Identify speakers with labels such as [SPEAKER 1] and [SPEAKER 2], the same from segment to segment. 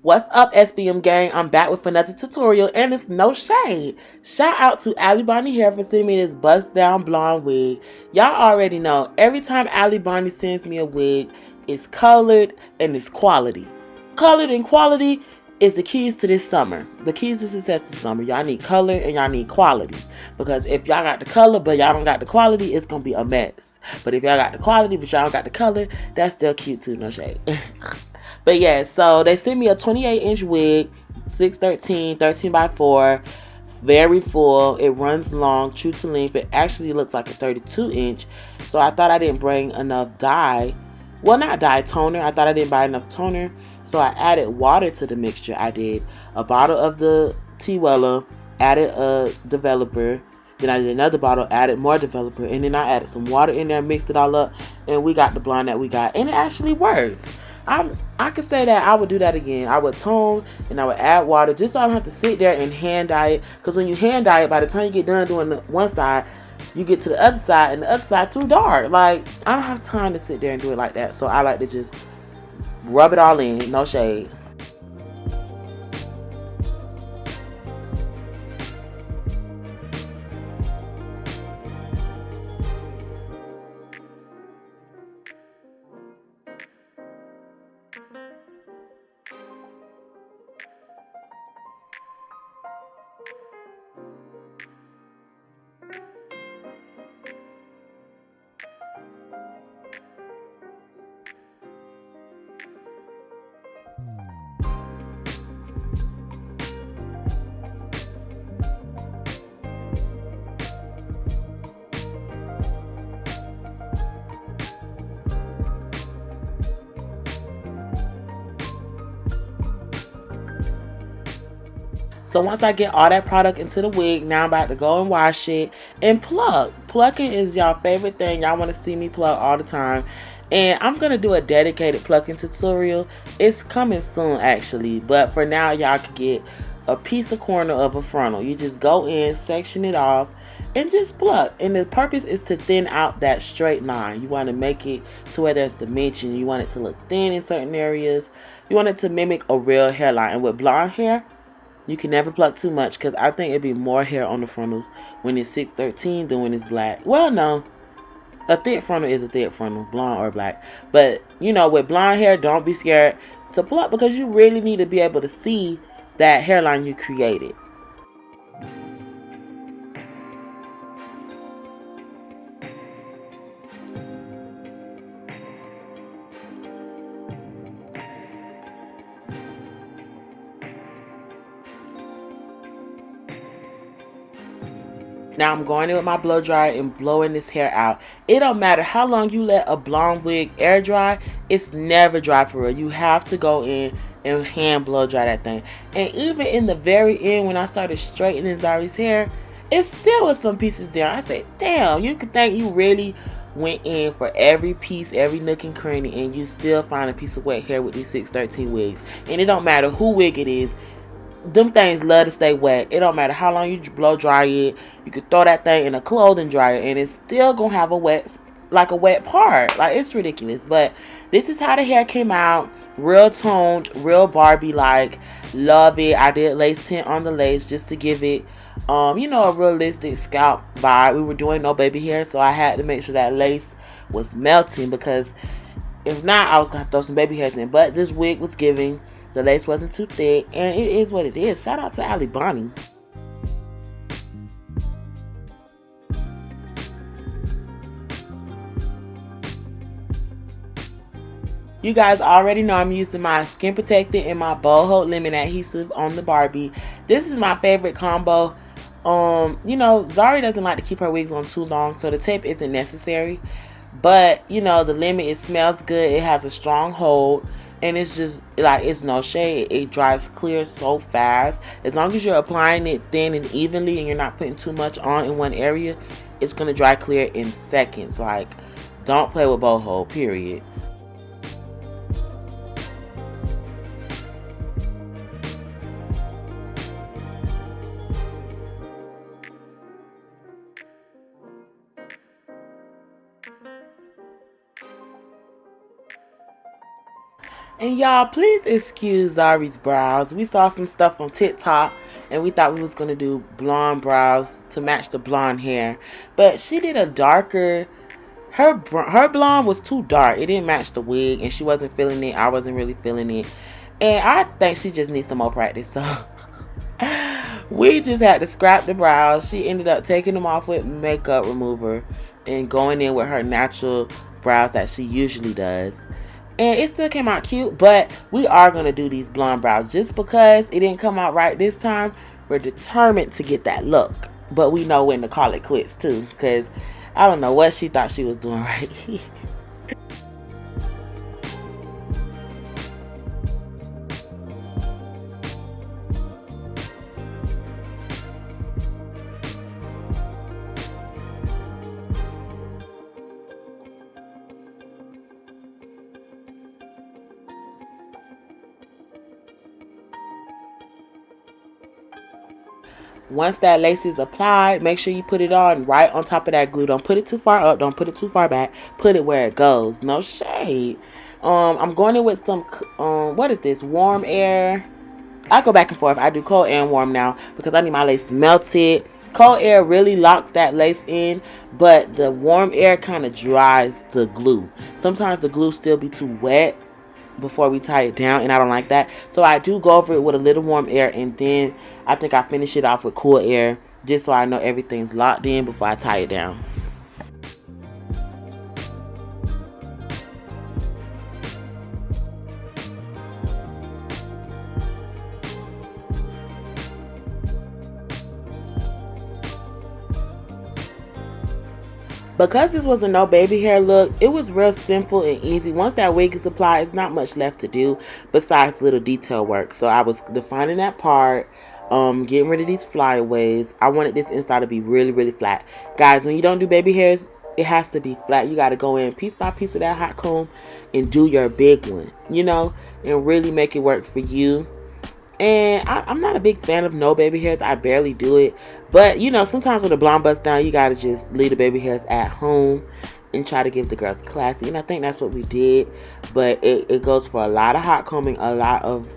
[SPEAKER 1] What's up, SBM gang? I'm back with another tutorial, and it's no shade. Shout out to Alibonnie Hair for sending me this bust down blonde wig. Y'all already know, every time Alibonnie sends me a wig, it's colored and it's quality. Colored and quality is the keys to this summer. The keys to success this summer. Y'all need color and y'all need quality. Because if y'all got the color but y'all don't got the quality, it's going to be a mess. But if y'all got the quality but y'all don't got the color, that's still cute too, no shade. But yeah, so they sent me a 28-inch wig, 613, 13x4, very full. It runs long, true to length. It actually looks like a 32-inch. So I thought I didn't bring enough dye. Well, not dye, toner. I thought I didn't buy enough toner. So I added water to the mixture. I did a bottle of the 𝚕𝚅𝚝𝚎, added a developer. Then I did another bottle, added more developer. And then I added some water in there, mixed it all up. And we got the blonde that we got. And it actually works. I could say that I would do that again. I would tone and I would add water just so I don't have to sit there and hand dye it. Because when you hand dye it, by the time you get done doing the one side, you get to the other side and the other side too dark. Like, I don't have time to sit there and do it like that. So I like to just rub it all in, no shade. So once I get all that product into the wig, now I'm about to go and wash it and pluck. Plucking is y'all favorite thing. Y'all want to see me pluck all the time. And I'm going to do a dedicated plucking tutorial. It's coming soon actually. But for now, y'all can get a piece of corner of a frontal. You just go in, section it off, and just pluck. And the purpose is to thin out that straight line. You want to make it to where there's dimension. You want it to look thin in certain areas. You want it to mimic a real hairline. And with blonde hair, you can never pluck too much because I think it'd be more hair on the frontals when it's 613 than when it's black. Well, no. A thick frontal is a thick frontal, blonde or black. But, you know, with blonde hair, don't be scared to pluck because you really need to be able to see that hairline you created. Now I'm going in with my blow dryer and blowing this hair out. It don't matter how long you let a blonde wig air dry, it's never dry for real. You have to go in and hand blow dry that thing. And even in the very end when I started straightening Zari's hair, it still was some pieces down. I said, damn, you could think you really went in for every piece, every nook and cranny, and you still find a piece of wet hair with these 613 wigs. And it don't matter who wig it is, them things love to stay wet. It don't matter how long you blow dry it. You could throw that thing in a clothing dryer and it's still gonna have a wet part. Like, it's ridiculous. But this is how the hair came out. Real toned, real Barbie like. Love it. I did lace tint on the lace just to give it you know, a realistic scalp vibe. We were doing no baby hair, so I had to make sure that lace was melting because if not, I was gonna throw some baby hairs in. But this wig was giving. The lace wasn't too thick, and it is what it is. Shout out to Alibonnie. You guys already know I'm using my Skin Protectant and my Bold Lemon Adhesive on the Barbie. This is my favorite combo. You know, Zari doesn't like to keep her wigs on too long, so the tape isn't necessary. But, you know, the lemon, it smells good. It has a strong hold. And it's just, like, it's no shade. It dries clear so fast. As long as you're applying it thin and evenly and you're not putting too much on in one area, it's going to dry clear in seconds. Like, don't play with boho, period. And y'all, please excuse Zari's brows. We saw some stuff on TikTok and we thought we was going to do blonde brows to match the blonde hair. But she did a darker, her blonde was too dark. It didn't match the wig and she wasn't feeling it. I wasn't really feeling it. And I think she just needs some more practice. So we just had to scrap the brows. She ended up taking them off with makeup remover and going in with her natural brows that she usually does. And it still came out cute, but we are going to do these blonde brows. Just because it didn't come out right this time, we're determined to get that look. But we know when to call it quits too, because I don't know what she thought she was doing right. Once that lace is applied, make sure you put it on right on top of that glue. Don't put it too far up. Don't put it too far back. Put it where it goes. No shade. I'm going in with some, what is this? Warm air. I go back and forth. I do cold and warm now because I need my lace melted. Cold air really locks that lace in, but the warm air kind of dries the glue. Sometimes the glue still be too wet before we tie it down, and I don't like that. So I do go over it with a little warm air, and then I think I finish it off with cool air just so I know everything's locked in before I tie it down. Because this was a no baby hair look, it was real simple and easy. Once that wig is applied, it's not much left to do besides little detail work. So I was defining that part, getting rid of these flyaways. I wanted this inside to be really, really flat. Guys, when you don't do baby hairs, it has to be flat. You got to go in piece by piece of that hot comb and do your big one, you know, and really make it work for you. And I'm not a big fan of no baby hairs. I barely do it. But, you know, sometimes when the blonde busts down, you got to just leave the baby hairs at home and try to give the girls classy. And I think that's what we did. But it goes for a lot of hot combing, a lot of...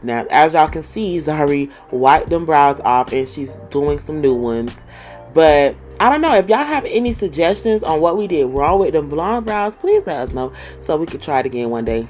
[SPEAKER 1] Now, as y'all can see, Zari wiped them brows off and she's doing some new ones. But I don't know. If y'all have any suggestions on what we did wrong with them blonde brows, please let us know so we can try it again one day.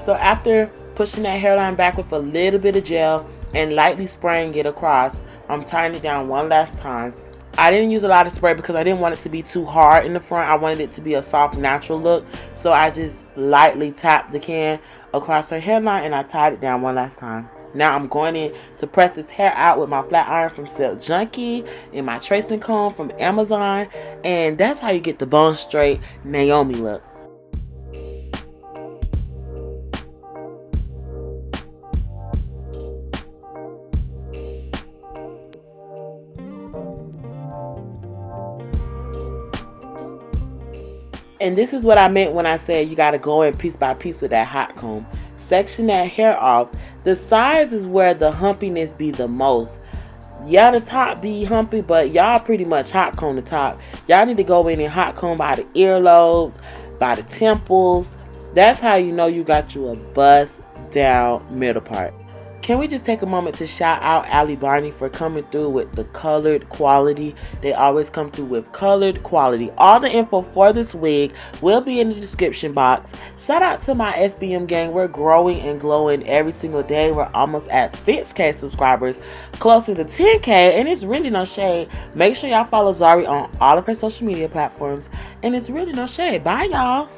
[SPEAKER 1] So after pushing that hairline back with a little bit of gel and lightly spraying it across, I'm tying it down one last time. I didn't use a lot of spray because I didn't want it to be too hard in the front. I wanted it to be a soft, natural look. So I just lightly tapped the can across her hairline and I tied it down one last time. Now I'm going in to press this hair out with my flat iron from 𝚕𝚅𝚝𝚎 and my tracing comb from Amazon. And that's how you get the bone straight Naomi look. And this is what I meant when I said you got to go in piece by piece with that hot comb. Section that hair off. The sides is where the humpiness be the most. Yeah, the top be humpy, but y'all pretty much hot comb the top. Y'all need to go in and hot comb by the earlobes, by the temples. That's how you know you got you a bust down middle part. Can we just take a moment to shout out Alibonnie for coming through with the colored quality. They always come through with colored quality. All the info for this wig will be in the description box. Shout out to my SBM gang. We're growing and glowing every single day. We're almost at 6K subscribers, closer to 10K, and it's really no shade. Make sure y'all follow Zari on all of her social media platforms, and it's really no shade. Bye, y'all.